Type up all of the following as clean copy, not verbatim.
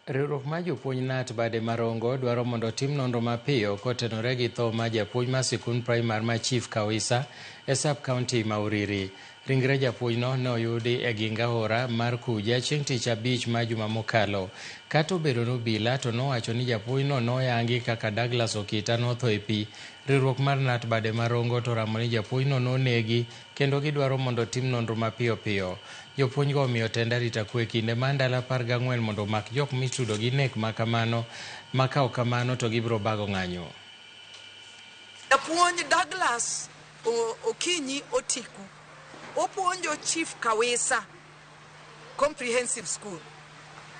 Riwruok mar jopuonj KNUT bade marongo dwaro mondo tim nonro mapiyo kotenore gi tho ma japuonj mar sikund praimar ma Chief Kawisa e sub-kaunti ma Uriri. Ringre japuonjno ne oyudi e ginga aora mar Kuja chieng' tich abich ma juma mokalo. Kata obedo nobila to nowacho ni japuonjno noyangi kaka Douglas Okita notho e pi. Riwruok mar KNUT bade marongo to ramo ni japuonjno nonegi kendo gidwaro mondo tim nonro mapiyo piyo. Jopuonjgo omiyo tend arita kwe kinde mar ndalo 14 mondo omak jok mitudo gi nek makamano, ma ka ok kamano to gibiro bago ng'anyo. Japuonj Douglas Okinyi Otiku opuonjo Chief Kawisa Comprehensive School.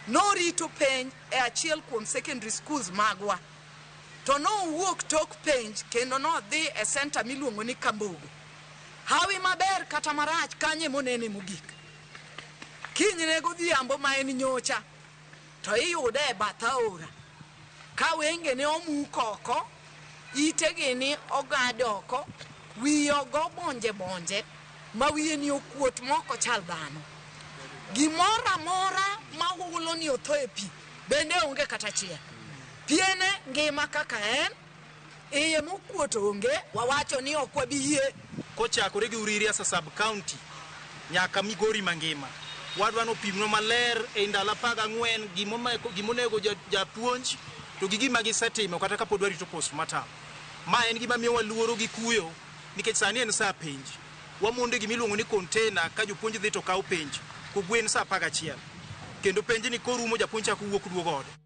Norito penj e achiel kuom secondary schools magwa. To nowuok tok penj kendo nodhi e center miluongo ni Kambogo. Hawi maber kata marach kanye monene mogik. Kinyne godhiambo ma en nyocha to iyude e bath aora. Ka wenge ne omuko oko, itegi ni ogad oko, wiye ogo bonje ma wiye ni okuot moko chal dhano. Gimoro amora ma hulo ni otho e pi bende onge kata achiel. Piene ngima kaka en, iye mokuot onge, wawacho ni ok wabiyie. Kochakore gi Uriri asa sub-county nyaka Migori mangima. Wadwa no pimno maler e ndalo 14 gimonego japuonj to gi gima gisetimo kata ka pod warito postmortem. Ma en gima miyo waluoro gi kuyo nikech sani en saa penj. Wamonde gimiluongo ni container ka jopuonj dhi to kaw penj. Kogwen saa 11. Kendo penj ni korumo japuonj chako wuok duogo ode.